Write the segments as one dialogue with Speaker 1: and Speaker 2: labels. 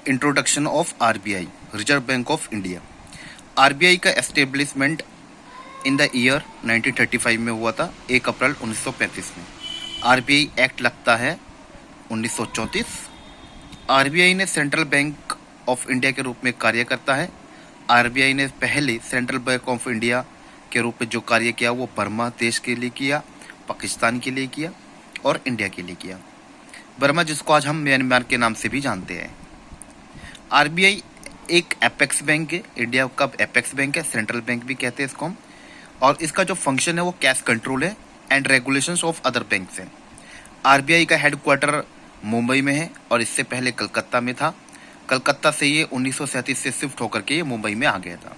Speaker 1: Introduction of RBI, reserve bank of India. RBI का establishment in the year 1935 में हुआ था, 1 अप्रैल 1935 में। आरबीआई एक्ट लगता है 1934। आरबीआई ने सेंट्रल बैंक ऑफ इंडिया के रूप में कार्य करता है। आरबीआई ने पहले सेंट्रल बैंक ऑफ इंडिया के रूप में जो कार्य किया वो बर्मा देश के लिए किया, पाकिस्तान के लिए किया और इंडिया के लिए किया। बर्मा जिसको आज हम म्यांमार के नाम से भी जानते हैं। आरबीआई एक एपेक्स बैंक है, इंडिया का एपेक्स बैंक है, सेंट्रल बैंक भी कहते हैं इसको हम। और इसका जो फंक्शन है वो कैश कंट्रोल है and regulations of other banks है। आरबीआई का हेडक्वार्टर मुंबई में है और इससे पहले कलकत्ता में था। कलकत्ता से ये 1937 से शिफ्ट होकर के ये मुंबई में आ गया था।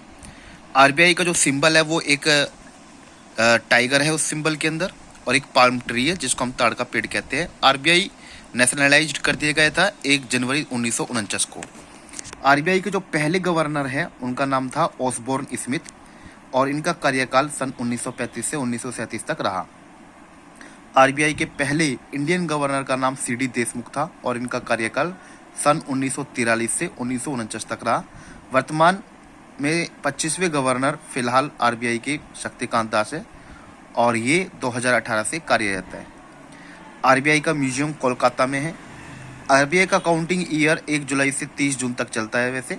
Speaker 1: आरबीआई का जो सिंबल है वो एक टाइगर है उस सिंबल के अंदर, और एक पाल्म ट्री है जिसको हम ताड़ का पेड़ कहते हैं। आरबीआई नेशनलाइज्ड कर दिया गया था 1 जनवरी 1949 को। आरबीआई के जो पहले गवर्नर हैं उनका नाम था ऑसबोर्न स्मिथ और इनका कार्यकाल सन 1935 से 1937 तक रहा। आरबीआई के पहले इंडियन गवर्नर का नाम सीडी देशमुख था और इनका कार्यकाल सन 1943 से 1949 तक रहा। वर्तमान में 25वें गवर्नर फिलहाल आरबीआई के शक्तिकांत दास है और ये 2018 से कार्यरत है। आरबीआई का म्यूजियम कोलकाता में है। आरबीआई का काउंटिंग ईयर 1 जुलाई से 30 जून तक चलता है वैसे,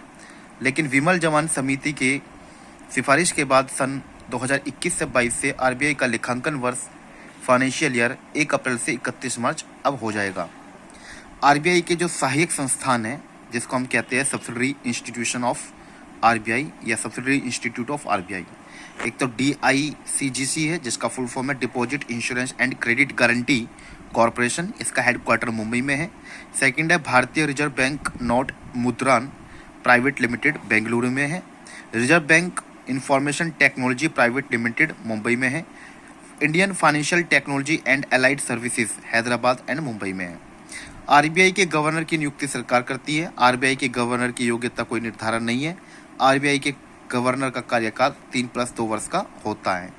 Speaker 1: लेकिन विमल जमान समिति के सिफारिश के बाद सन 2021 से 22 से आरबीआई का लेखांकन वर्ष फाइनेंशियल ईयर 1 अप्रैल से 31 मार्च अब हो जाएगा। आरबीआई के जो सहायक संस्थान है जिसको हम कहते हैं सब्सिडरी इंस्टीट्यूशन ऑफ आरबीआई या सब्सिडरी इंस्टीट्यूट ऑफ आरबीआई, एक तो DICGC है जिसका फुल फॉर्म है deposit insurance and credit guarantee corporation, इसका हेडक्वार्टर मुंबई में है। सेकंड है Bharatiya reserve bank note Mudran private limited Bengaluru में है। Reserve bank information technology private limited Mumbai में है। Indian financial technology and allied services Hyderabad and Mumbai में है। आरबीआई के गवर्नर की नियुक्ति सरकार करती है। आरबीआई के गवर्नर की योग्यता कोई निर्धारण नहीं है। आरबीआई के गवर्नर का कार्यकाल 3+2 वर्ष का होता है।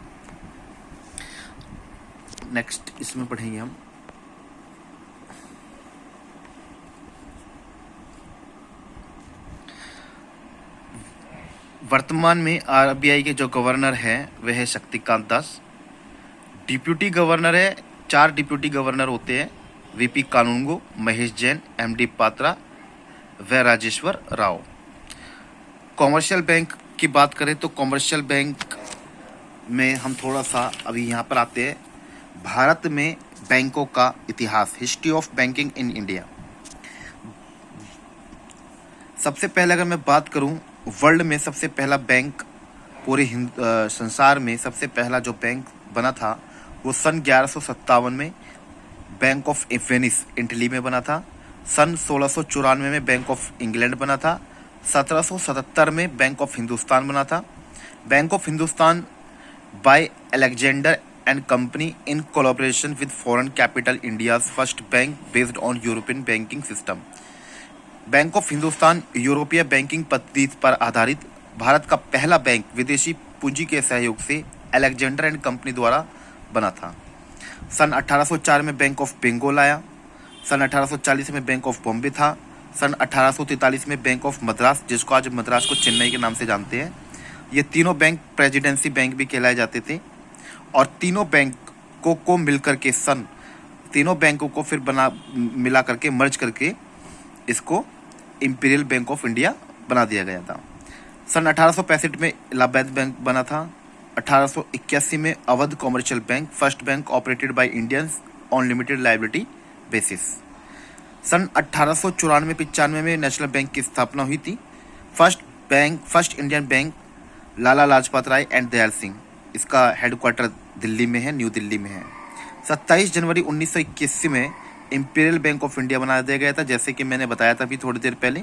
Speaker 1: नेक्स्ट इसमें पढ़ेंगे हम वर्तमान में आरबीआई के जो गवर्नर हैं वह है शक्तिकांत दास। डिप्यूटी गवर्नर है, 4 डिप्यूटी गवर्नर होते हैं, वीपी कानूनगो, महेश जैन, एमडी पात्रा व राजेश्वर राव। कॉमर्शियल बैंक की बात करें तो कॉमर्शियल बैंक में हम थोड़ा सा अभी यहाँ पर आते हैं। भारत में बैंकों का इतिहास, history of banking in India. सबसे पहले अगर मैं बात करूँ वर्ल्ड में सबसे पहला बैंक, पूरे संसार में सबसे पहला जो बैंक बना था वो सन 1157 में बैंक ऑफ वेनिस इटली में बना था। सन 1694 में बैंक ऑफ इंग्लैंड बना था। 1777 में बैंक ऑफ हिंदुस्तान बना था। Bank of Hindustan by Alexander and company in collaboration with foreign capital India's first bank based on European banking system. Bank of Hindustan यूरोपीय बैंकिंग पद्धति पर आधारित भारत का पहला बैंक विदेशी पूंजी के सहयोग से अलेक्जेंडर एंड कंपनी द्वारा बना था। सन 1804 में बैंक ऑफ बंगाल आया। सन 1840 में बैंक ऑफ बॉम्बे था। सन 1843 में बैंक ऑफ मद्रास, जिसको आज मद्रास को चेन्नई के नाम से जानते हैं। ये तीनों बैंक प्रेसिडेंसी बैंक भी कहलाए जाते थे और तीनों बैंकों को मिलकर के तीनों बैंकों को फिर मिला करके मर्ज करके इसको इंपीरियल बैंक ऑफ इंडिया बना दिया गया था। सन 1865 में इलाहाबाद बैंक बना था। 1881 में Awadh commercial bank, first bank operated by Indians on limited liability basis. सन 1894-95 में नेशनल बैंक की स्थापना हुई थी। First Indian bank Lala Lajpat Rai and Dayal Singh, इसका हेडक्वार्टर दिल्ली में है, न्यू दिल्ली में है। 27 जनवरी 1981 में इंपीरियल बैंक ऑफ इंडिया बना दिया गया था, जैसे कि मैंने बताया था अभी थोड़ी देर पहले।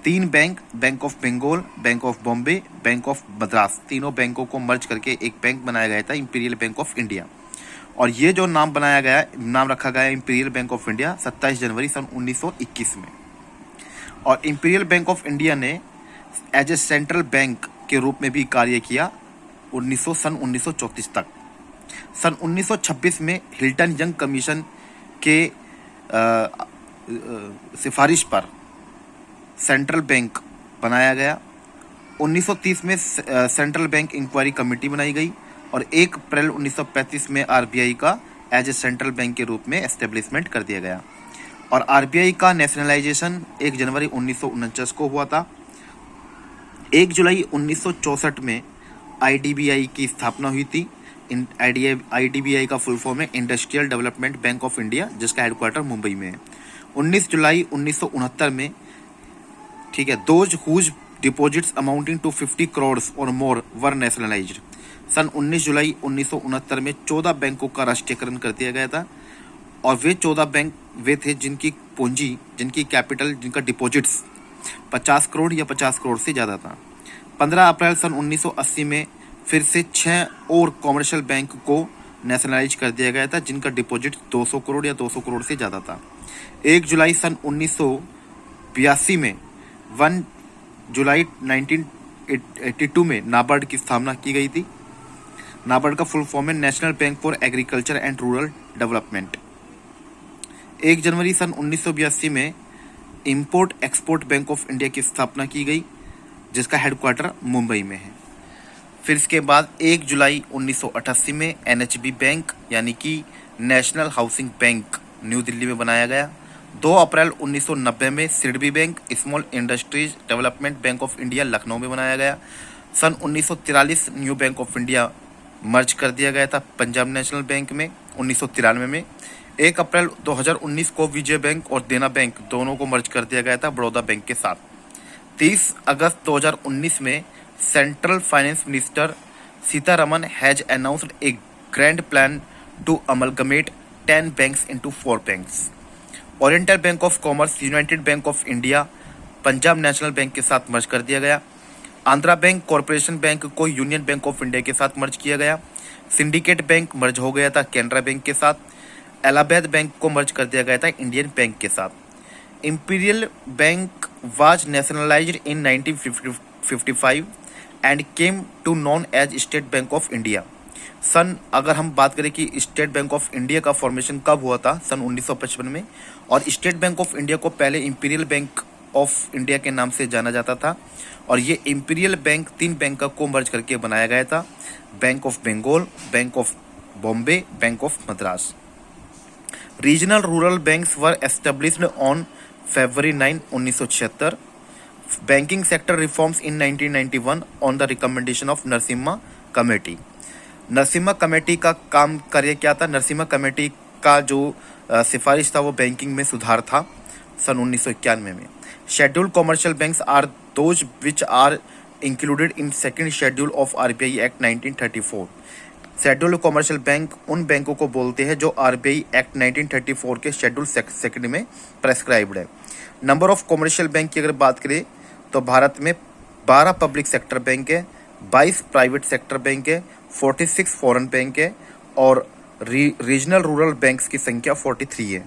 Speaker 1: 3 bank, bank of Bengal, bank of Bombay, bank of Madras, तीनों बैंकों को मर्ज करके एक बैंक बनाया गया था, इंपीरियल बैंक ऑफ इंडिया। और ये जो नाम रखा गया इंपीरियल बैंक ऑफ इंडिया 27 जनवरी सन 1921 में। और इंपीरियल बैंक ऑफ इंडिया ने एज ए सेंट्रल बैंक के रूप में भी कार्य किया सन 1934 तक। सन 1926 में हिल्टन यंग कमीशन के सिफारिश पर सेंट्रल बैंक बनाया गया। 1930 में सेंट्रल बैंक इंक्वायरी कमेटी बनाई गई और 1 अप्रैल 1935 में आरबीआई का एज ए सेंट्रल बैंक के रूप में एस्टेब्लिशमेंट कर दिया गया। और आरबीआई का नेशनलाइजेशन 1 जनवरी 1949 को हुआ था। 1 जुलाई 1964 में आईडीबीआई की स्थापना हुई थी। आईडीबीआई का फुल फॉर्म है industrial development bank of India, जिसका हेडक्वार्टर मुंबई में है। 19 जुलाई 1969 में, ठीक है, those whose deposits amounting to 50 crore और मोर वर नेशनलाइज्ड। सन 19 जुलाई 1969 में 14 बैंकों का राष्ट्रीयकरण कर दिया गया था और वे 14 बैंक वे थे जिनकी पूंजी, जिनकी कैपिटल, जिनका डिपॉजिट्स 50 करोड़ या 50 करोड़ से ज़्यादा था। 15 अप्रैल सन 1980 में फिर से 6 और कॉमर्शियल बैंक को नेशनलाइज कर दिया गया था जिनका डिपॉजिट 200 करोड़ या 200 करोड़ से ज़्यादा था। 1 जुलाई सन 1982 में 1 जुलाई 1982 में नाबार्ड की स्थापना की गई थी। नाबार्ड का फुल फॉर्म है national bank for agriculture and rural development. 1 जनवरी सन 1982 में import export bank of India की स्थापना की गई, जिसका हेडक्वार्टर मुंबई में है। फिर इसके बाद 1 जुलाई 1988 में एनएचबी बैंक यानी कि national housing bank new Delhi में बनाया गया। 2 अप्रैल 1990 में SIDBI bank small industries development bank of India Lucknow में बनाया गया। सन 1943 न्यू बैंक ऑफ इंडिया मर्ज कर दिया गया था पंजाब नेशनल बैंक में 1993 में। 1 अप्रैल 2019 को विजय बैंक और देना बैंक दोनों को मर्ज कर दिया गया था बड़ौदा बैंक के साथ। 30 अगस्त 2019 में central finance minister Sitharaman has announced a grand plan to amalgamate 10 banks into 4 banks. Oriental bank of commerce united bank of India Punjab national bank के साथ मर्ज कर दिया गया। आंध्रा बैंक कॉरपोरेशन बैंक को यूनियन बैंक ऑफ इंडिया के साथ मर्ज किया गया। सिंडिकेट बैंक मर्ज हो गया था कैनरा बैंक के साथ। इलाहाबाद बैंक को मर्ज कर दिया गया था इंडियन बैंक के साथ। Imperial bank was nationalized in 1955 and came to known as State Bank of India. सन, अगर हम बात करें कि स्टेट बैंक ऑफ इंडिया का फॉर्मेशन कब हुआ था, सन 1955 में। और स्टेट बैंक ऑफ इंडिया को पहले इंपीरियल बैंक ऑफ इंडिया के नाम से जाना जाता था और ये इंपीरियल बैंक 3 बैंक को मर्ज करके बनाया गया था, bank of Bengal, bank of Bombay, bank of Madras. Regional rural banks were established on February 9, 1976. Banking sector reforms in 1991 on the recommendation of Narasimha committee. Narasimha committee का काम कार्य क्या था? नरसिम्हा कमेटी का जो सिफारिश था वो बैंकिंग में सुधार था सन 1991 में। Schedule commercial banks are those which are included in second schedule of RBI act 1934। Schedule commercial bank उन बैंकों को बोलते हैं जो आरबीआई एक्ट 1934 के शेड्यूल सेकंड में प्रेस्क्राइब्ड है। नंबर ऑफ कॉमर्शियल बैंक की अगर बात करें तो भारत में 12 पब्लिक सेक्टर बैंक है, 22 प्राइवेट सेक्टर बैंक है, 46 फॉरेन बैंक है और रीजनल रूरल बैंक्स की संख्या 43 है।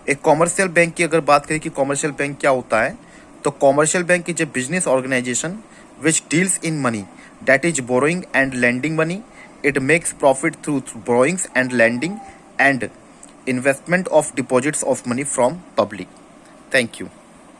Speaker 1: एक कॉमर्शियल बैंक की अगर बात करें कि कॉमर्शियल बैंक क्या होता है, तो commercial bank is a business organisation which deals in money that is borrowing and lending money. It makes profit through borrowings and lending and investment of deposits of money from public. Thank you.